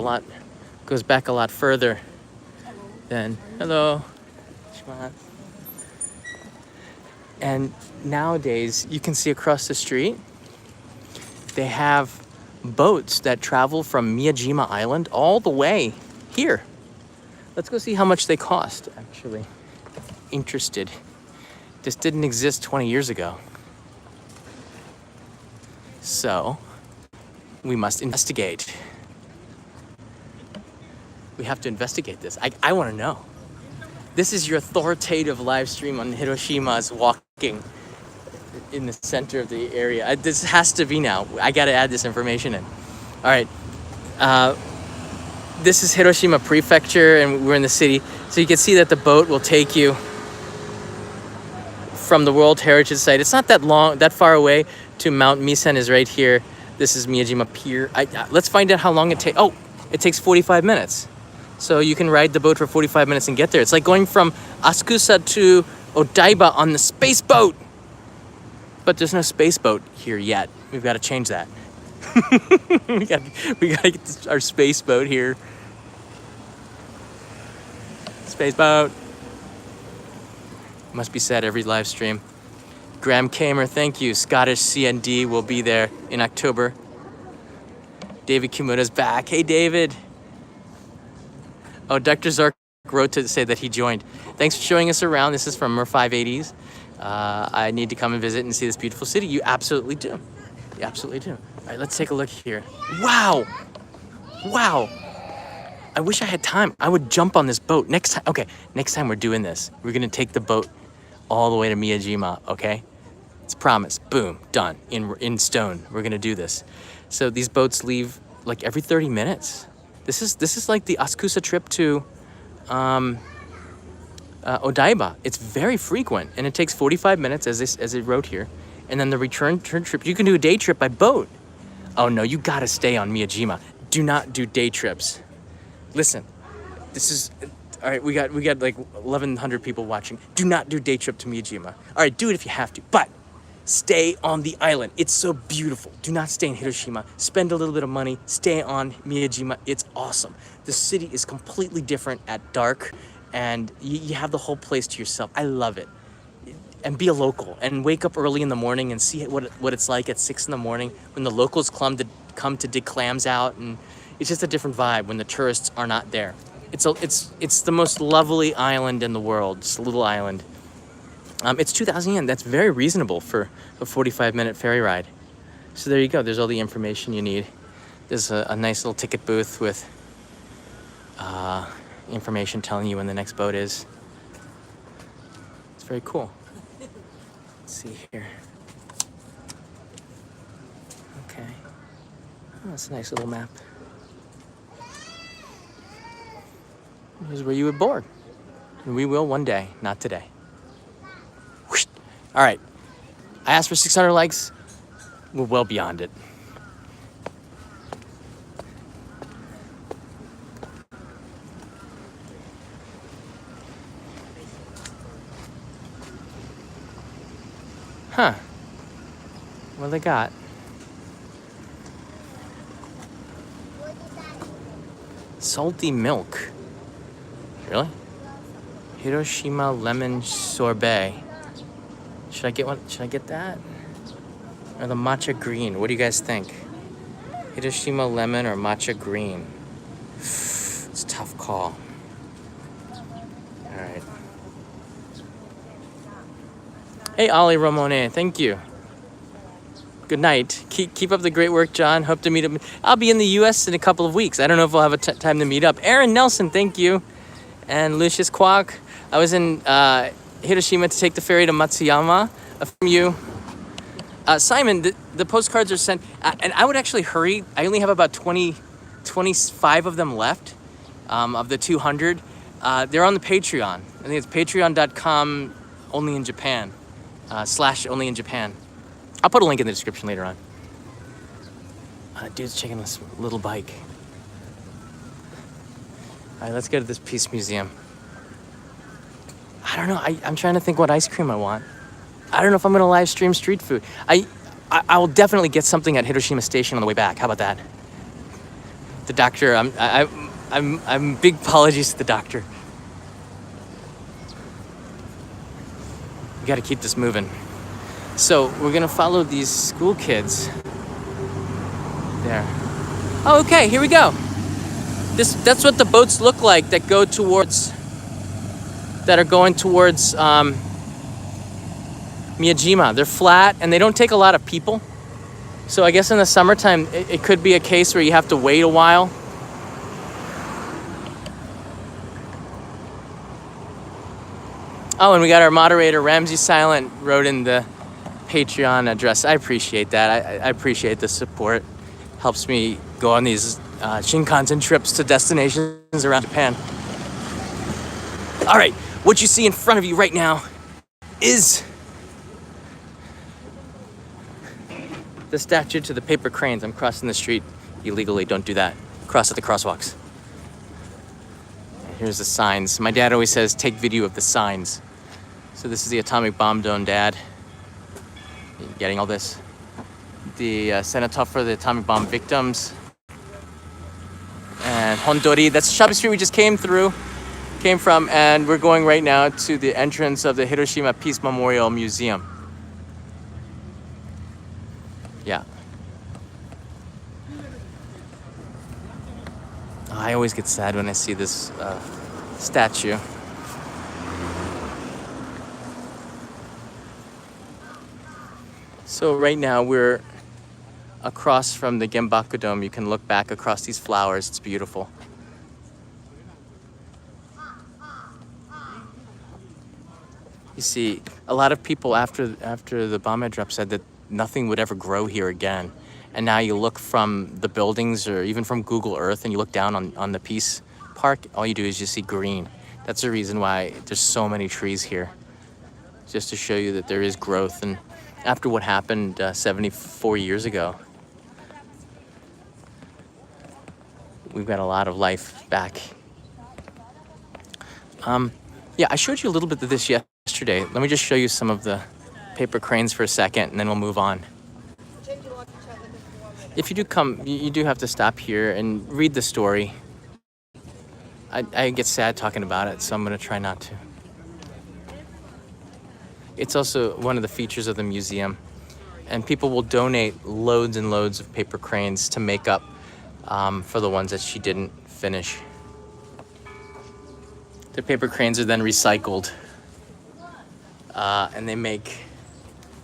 goes back a lot further than, hello. And nowadays, you can see across the street, they have boats that travel from Miyajima Island all the way here. Let's go see how much they cost, actually. Interested. This didn't exist 20 years ago. So, we must investigate. We have to investigate this. I want to know. This is your authoritative live stream on Hiroshima's walking in the center of the area. This has to be now. I got to add this information in. All right. This is Hiroshima Prefecture, and we're in the city. So you can see that the boat will take you from the World Heritage Site. It's not that far away to Mount Misen is right here. This is Miyajima Pier. Let's find out how long it takes. Oh, it takes 45 minutes. So you can ride the boat for 45 minutes and get there. It's like going from Asukusa to Odaiba on the space boat. But there's no space boat here yet. We've got to change that. we got to get our space boat here. Space boat. Must be said every live stream. Graham Kamer, thank you. Scottish CND will be there in October. David Kimono's back. Hey, David. Oh, Dr. Zark wrote to say that he joined. Thanks for showing us around. This is from Mer 580s. I need to come and visit and see this beautiful city. You absolutely do. You absolutely do. All right, let's take a look here. Wow. Wow. I wish I had time. I would jump on this boat. Next time, okay, next time we're doing this, we're going to take the boat all the way to Miyajima, okay? It's promised. Boom. Done. In stone. We're going to do this. So these boats leave like every 30 minutes. This is like the Asukusa trip to Odaiba. It's very frequent, and it takes 45 minutes, as it wrote here. And then the return trip, you can do a day trip by boat. Oh no, you gotta stay on Miyajima. Do not do day trips. Listen, this is, all right, we got like 1,100 people watching. Do not do day trip to Miyajima. All right, do it if you have to, but stay on the island. It's so beautiful. Do not stay in Hiroshima. Spend a little bit of money. Stay on Miyajima. It's awesome. The city is completely different at dark, and you have the whole place to yourself. I love it. And be a local and wake up early in the morning and see what it's like at 6 in the morning when the locals come to dig clams out, and it's just a different vibe when the tourists are not there. It's the most lovely island in the world. It's a little island. It's 2,000 yen. That's very reasonable for a 45-minute ferry ride. So there you go. There's all the information you need. There's a nice little ticket booth with information telling you when the next boat is. It's very cool. Let's see here. Okay. Oh, that's a nice little map. Here's where you would board. And we will one day, not today. Whoosh. All right. I asked for 600 likes. We're well beyond it. Huh. What they got? Salty milk. Really? Hiroshima lemon sorbet. Should I get one? Should I get that? Or the matcha green? What do you guys think? Hiroshima lemon or matcha green? It's a tough call. All right. Hey, Ali Ramone, thank you. Good night. Keep up the great work, John. Hope to meet up. I'll be in the U.S. in a couple of weeks. I don't know if I'll have time to meet up. Aaron Nelson, thank you. And Lucius Kwok. I was in Hiroshima to take the ferry to Matsuyama. From you. Simon, the postcards are sent. And I would actually hurry. I only have about 25 of them left of the 200. They're on the Patreon. I think it's patreon.com only in Japan. / only in Japan. I'll put a link in the description later on. Dude's checking this little bike. All right, let's go to this Peace Museum. I don't know. I'm trying to think what ice cream I want. I don't know if I'm gonna live stream street food. I will definitely get something at Hiroshima Station on the way back. How about that? The doctor. I'm big apologies to the doctor. We got to keep this moving. So we're gonna follow these school kids. There. Oh, okay. Here we go. That's what the boats look like that are going towards Miyajima. They're flat and they don't take a lot of people. So I guess in the summertime, it could be a case where you have to wait a while. Oh, and we got our moderator, Ramsey Silent, wrote in the Patreon address. I appreciate that. I appreciate the support. Helps me go on these Shinkansen trips to destinations around Japan. All right, what you see in front of you right now is the statue to the paper cranes. I'm crossing the street illegally. Don't do that. Cross at the crosswalks. Here's the signs. My dad always says, take video of the signs. So this is the atomic bomb dome, Dad. You getting all this? The cenotaph for the atomic bomb victims. And Hondori, that's the shopping street we just came from, and we're going right now to the entrance of the Hiroshima Peace Memorial Museum. Yeah. I always get sad when I see this statue. So right now we're across from the Genbaku Dome. You can look back across these flowers. It's beautiful. You see, a lot of people after the bomb drop said that nothing would ever grow here again. And now you look from the buildings or even from Google Earth and you look down on the Peace Park, all you do is just see green. That's the reason why there's so many trees here. Just to show you that there is growth. And after what happened 74 years ago, we've got a lot of life back. Yeah, I showed you a little bit of this yesterday. Let me just show you some of the paper cranes for a second, and then we'll move on. If you do come, you do have to stop here and read the story. I get sad talking about it, so I'm gonna try not to. It's also one of the features of the museum, and people will donate loads and loads of paper cranes to make up for the ones that she didn't finish. The paper cranes are then recycled, and they make,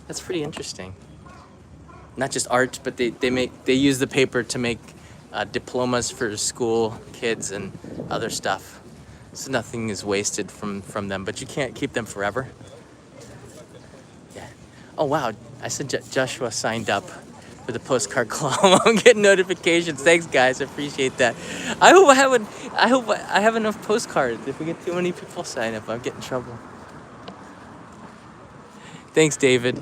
that's pretty interesting. Not just art, but they use the paper to make diplomas for school kids and other stuff. So nothing is wasted from them, but you can't keep them forever. Yeah. Oh wow, I said Joshua signed up for the postcard club. I'm getting notifications. Thanks guys, I appreciate that. I hope I have enough postcards. If we get too many people sign up, I'll get in trouble. Thanks, David.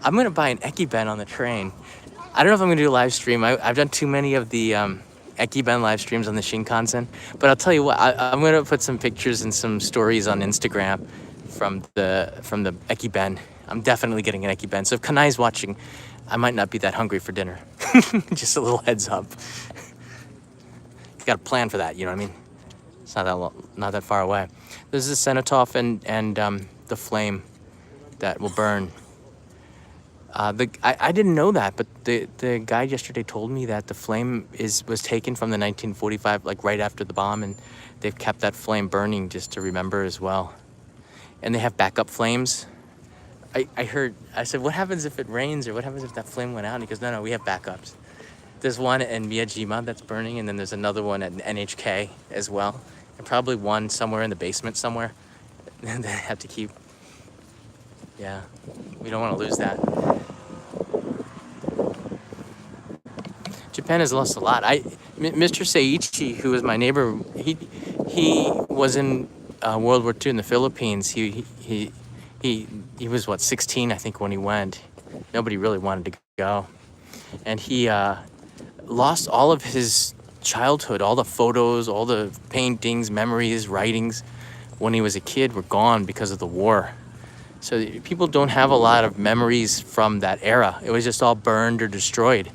I'm gonna buy an Ekiben on the train. I don't know if I'm gonna do a live stream. I've done too many of the Ekiben live streams on the Shinkansen, but I'll tell you what, I'm gonna put some pictures and some stories on Instagram from the Ekiben. I'm definitely getting an Ekiben. So if Kanai's watching, I might not be that hungry for dinner. Just a little heads up. You got a plan for that, you know what I mean? It's not that far away. There's the cenotaph and the flame that will burn. I didn't know that, but the guy yesterday told me that the flame was taken from the 1945, like right after the bomb, and they've kept that flame burning just to remember as well. And they have backup flames. I said, what happens if it rains, or what happens if that flame went out? And he goes, no, we have backups. There's one in Miyajima that's burning, and then there's another one at NHK as well, and probably one somewhere in the basement somewhere. And they have to keep. Yeah, we don't want to lose that. Japan has lost a lot. Mr. Seiichi, who was my neighbor, he was in World War II in the Philippines. He was what, 16 I think when he went. Nobody really wanted to go, and he lost all of his childhood. All the photos, all the paintings, memories, writings when he was a kid were gone because of the war. So people don't have a lot of memories from that era. It was just all burned or destroyed.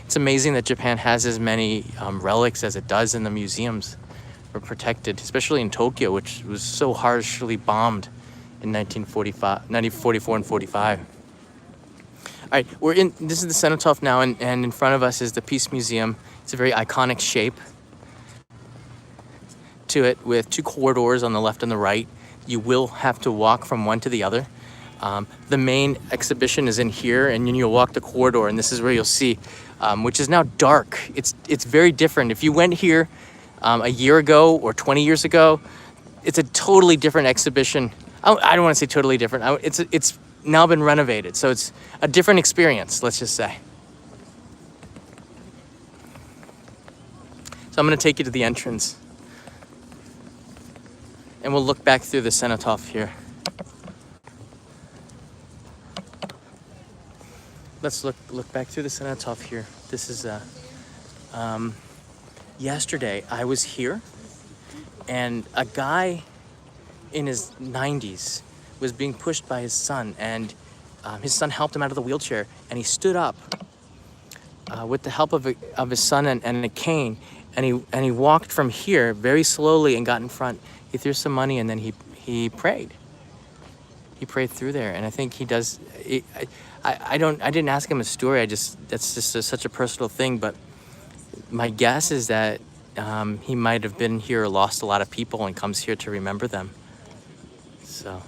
It's amazing that Japan has as many relics as it does in the museums, or protected, especially in Tokyo, which was so harshly bombed in 1944 and 45. All right, this is the cenotaph now, and in front of us is the Peace Museum. It's a very iconic shape to it, with two corridors on the left and the right. You will have to walk from one to the other. The main exhibition is in here, and then you'll walk the corridor, and this is where you'll see, which is now dark. It's very different. If you went here a year ago or 20 years ago, it's a totally different exhibition. I don't want to say totally different. It's now been renovated, so it's a different experience, let's just say. So I'm going to take you to the entrance, and we'll look back through the cenotaph here. Let's look back through the cenotaph here. This is yesterday I was here, and a guy in his 90s was being pushed by his son, and his son helped him out of the wheelchair, and he stood up with the help of his son and a cane, and he walked from here very slowly and got in front. He threw some money, and then he prayed. He prayed through there, and I think he does. I didn't ask him a story. That's just such a personal thing. But my guess is that he might have been here, lost a lot of people, and comes here to remember them. So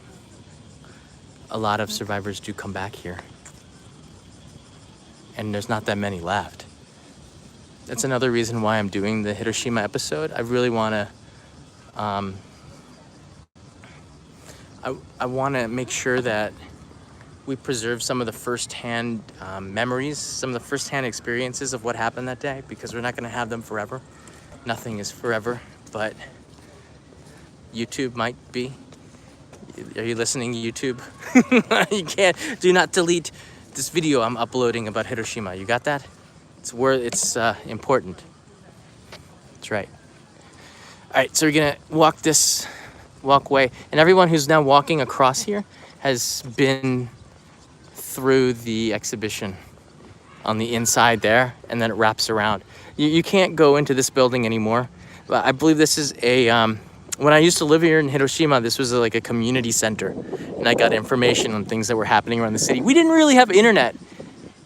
a lot of survivors do come back here, and there's not that many left. That's another reason why I'm doing the Hiroshima episode. I really want to. I want to make sure that we preserve some of the first-hand memories, some of the first-hand experiences of what happened that day, because we're not going to have them forever. Nothing is forever, but YouTube might be. Are you listening, YouTube? You can't. Do not delete this video I'm uploading about Hiroshima. You got that? It's important. That's right. All right, so we're gonna walk this walkway. And everyone who's now walking across here has been through the exhibition on the inside there, and then it wraps around. You can't go into this building anymore. I believe this is a, when I used to live here in Hiroshima, this was like a community center, and I got information on things that were happening around the city. We didn't really have internet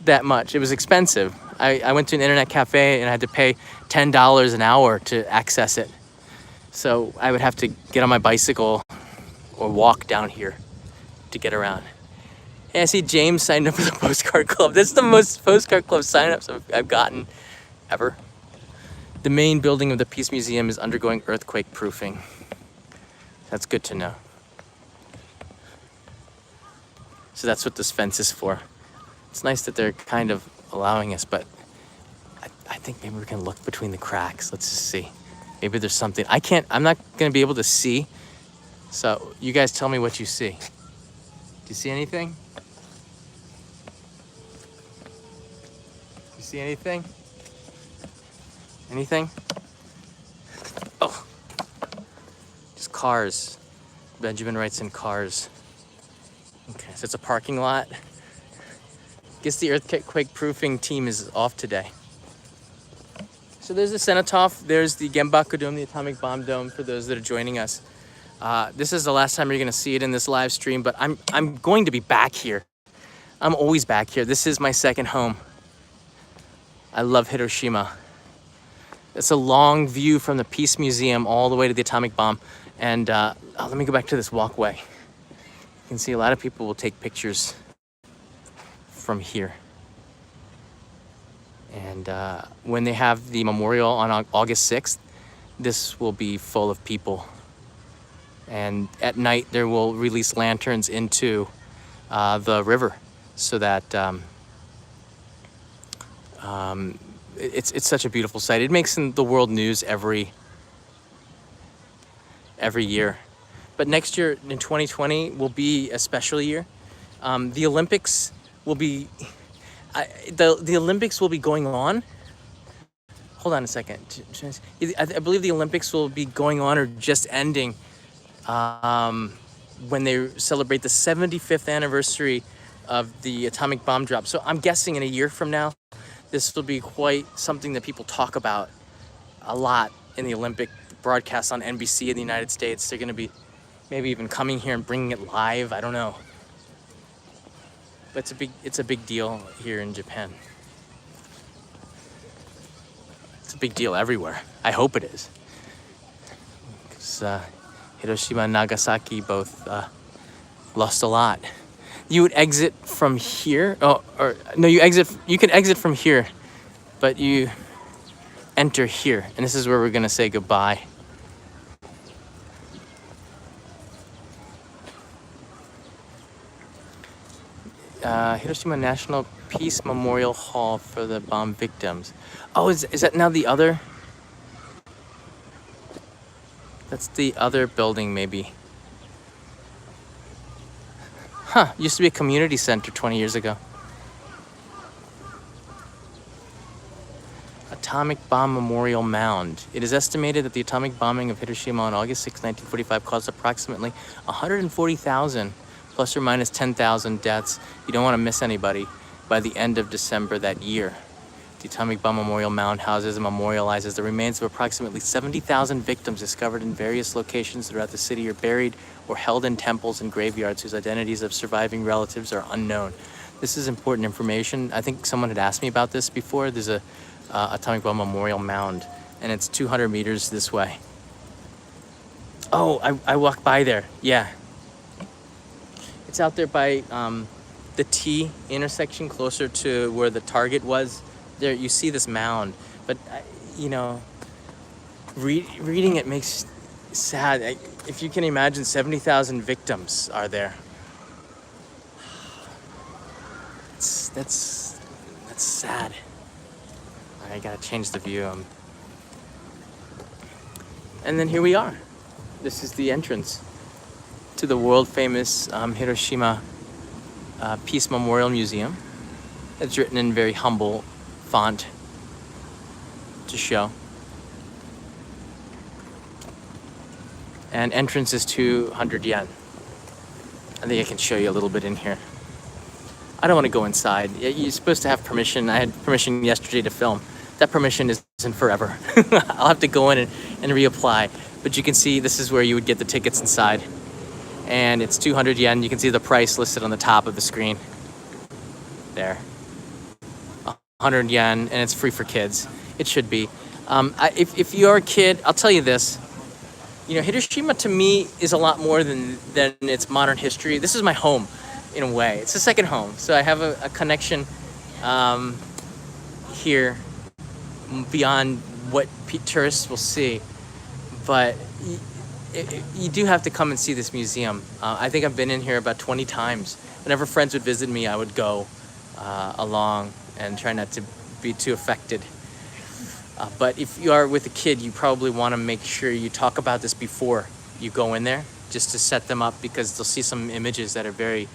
that much. It was expensive. I went to an internet cafe and I had to pay $10 an hour to access it. So I would have to get on my bicycle or walk down here to get around. And I see James signed up for the postcard club. That's the most postcard club signups I've gotten ever. The main building of the Peace Museum is undergoing earthquake proofing. That's good to know. So that's what this fence is for. It's nice that they're kind of allowing us, but I think maybe we can look between the cracks. Let's just see. Maybe there's something. I'm not gonna be able to see. So you guys tell me what you see. Do you see anything? You see anything? Anything? Oh, just cars. Benjamin writes in cars. Okay, so it's a parking lot. Guess the earthquake proofing team is off today. So there's the cenotaph. There's the Genbaku Dome, the atomic bomb dome, for those that are joining us. This is the last time you're gonna see it in this live stream, but I'm going to be back here. I'm always back here. This is my second home. I love Hiroshima. It's a long view from the Peace Museum all the way to the atomic bomb. And let me go back to this walkway. You can see a lot of people will take pictures from here. And when they have the memorial on August 6th, this will be full of people. And at night, they will release lanterns into the river so that it's such a beautiful sight. It makes the world news every year. But next year, in 2020, will be a special year. The Olympics will be... the Olympics will be going on. Hold on a second. I believe the Olympics will be going on or just ending when they celebrate the 75th anniversary of the atomic bomb drop. So I'm guessing in a year from now, this will be quite something that people talk about a lot in the Olympic broadcasts on NBC in the United States. They're going to be maybe even coming here and bringing it live. I don't know. But it's a big deal here in Japan. It's a big deal everywhere. I hope it is. Because Hiroshima and Nagasaki both lost a lot. You would exit from here. You can exit from here, but you enter here. And this is where we're gonna say goodbye. Hiroshima National Peace Memorial Hall for the bomb victims. Oh, is that now the other? That's the other building, maybe. Huh, used to be a community center 20 years ago. Atomic Bomb Memorial Mound. It is estimated that the atomic bombing of Hiroshima on August 6, 1945 caused approximately 140,000 plus or minus 10,000 deaths. You don't want to miss anybody by the end of December that year. The Atomic Bomb Memorial Mound houses and memorializes the remains of approximately 70,000 victims discovered in various locations throughout the city or buried or held in temples and graveyards whose identities of surviving relatives are unknown. This is important information. I think someone had asked me about this before. There's a Atomic Bomb Memorial Mound, and it's 200 meters this way. Oh, I walked by there. Yeah. It's out there by the T intersection, closer to where the Target was. There, you see this mound, but you know, reading it makes sad. If you can imagine, 70,000 victims are there. That's sad. I gotta change the view. And then here we are. This is the entrance to the world famous Hiroshima Peace Memorial Museum. It's written in very humble font to show. and entrance is 200 yen. I think I can show you a little bit in here. I don't want to go inside. You're supposed to have permission. I had permission yesterday to film. That permission isn't forever. I'll have to go in and reapply. But you can see this is where you would get the tickets inside. And it's 200 yen. You can see the price listed on the top of the screen. There. 100 yen, and it's free for kids. It should be. If you're a kid, I'll tell you this. You know, Hiroshima to me is a lot more than its modern history. This is my home, in a way. It's a second home. So I have a connection here beyond what tourists will see. But you do have to come and see this museum. I think I've been in here about 20 times. Whenever friends would visit me, I would go along and try not to be too affected. But if you are with a kid, you probably want to make sure you talk about this before you go in there, just to set them up, because they'll see some images that are very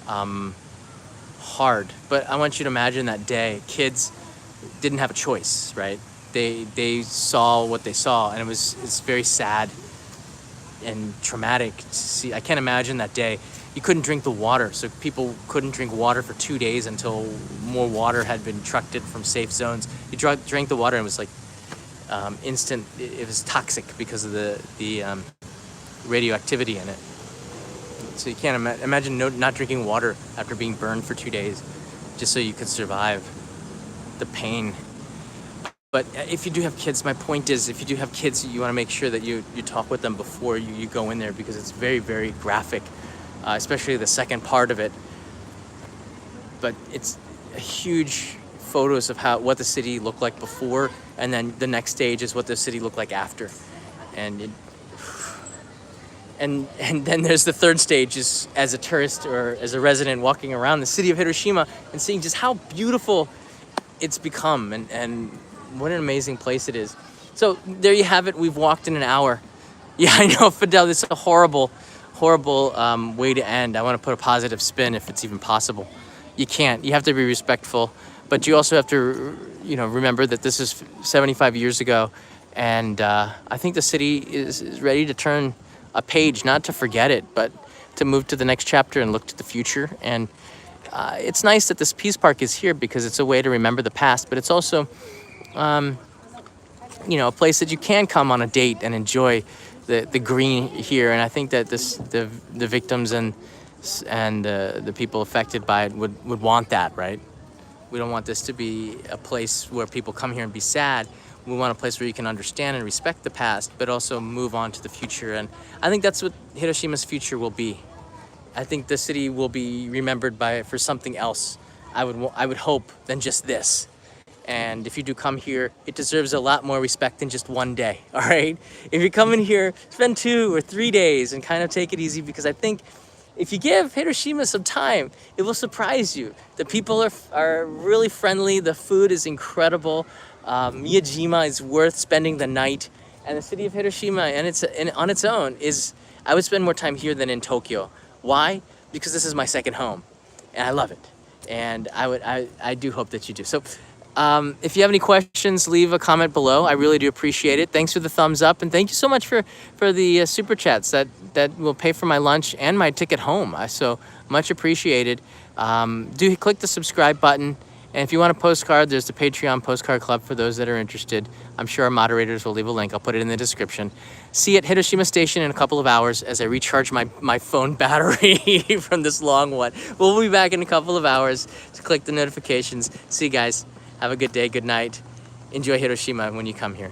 hard. But I want you to imagine that day. Kids didn't have a choice, right? They saw what they saw, and it's very sad and traumatic to see. I can't imagine that day. You couldn't drink the water, so people couldn't drink water for 2 days until more water had been trucked in from safe zones. You drank the water, and it was like instant. It was toxic because of the radioactivity in it. So you can't imagine not drinking water after being burned for 2 days, just so you could survive the pain. But if you do have kids, my point is, if you do have kids, you want to make sure that you talk with them before you go in there, because it's very, very graphic. Especially the second part of it. But it's huge photos of what the city looked like before, and then the next stage is what the city looked like after. And then there's the third stage, is as a tourist or as a resident walking around the city of Hiroshima and seeing just how beautiful it's become and what an amazing place it is. So there you have it. We've walked in an hour. Yeah, I know, Fidel, this is a horrible way to end. I want to put a positive spin, if it's even possible. You can't. You have to be respectful, but you also have to, remember that this is 75 years ago, and I think the city is ready to turn a page, not to forget it, but to move to the next chapter and look to the future. And it's nice that this Peace Park is here, because it's a way to remember the past, but it's also, a place that you can come on a date and enjoy the green here. And I think that the victims and the people affected by it would want that, right? We don't want this to be a place where people come here and be sad. We want a place where you can understand and respect the past, but also move on to the future. And I think that's what Hiroshima's future will be. I think the city will be remembered for something else, I would hope, than just this. And if you do come here, it deserves a lot more respect than just one day, all right? If you come in here, spend 2 or 3 days and kind of take it easy, because I think if you give Hiroshima some time, it will surprise you. The people are really friendly. The food is incredible. Miyajima is worth spending the night. And the city of Hiroshima on its own I would spend more time here than in Tokyo. Why? Because this is my second home, and I love it. And I do hope that you do. So if you have any questions, leave a comment below. I really do appreciate it. Thanks for the thumbs up, and thank you so much for the super chats that will pay for my lunch and my ticket home. So much appreciated. Do click the subscribe button, and if you want a postcard, there's the Patreon postcard club for those that are interested. I'm sure our moderators will leave a link. I'll put it in the description. See you at Hiroshima Station in a couple of hours as I recharge my phone battery from this long one. We'll be back in a couple of hours to click the notifications. See you guys. Have a good day, good night. Enjoy Hiroshima when you come here.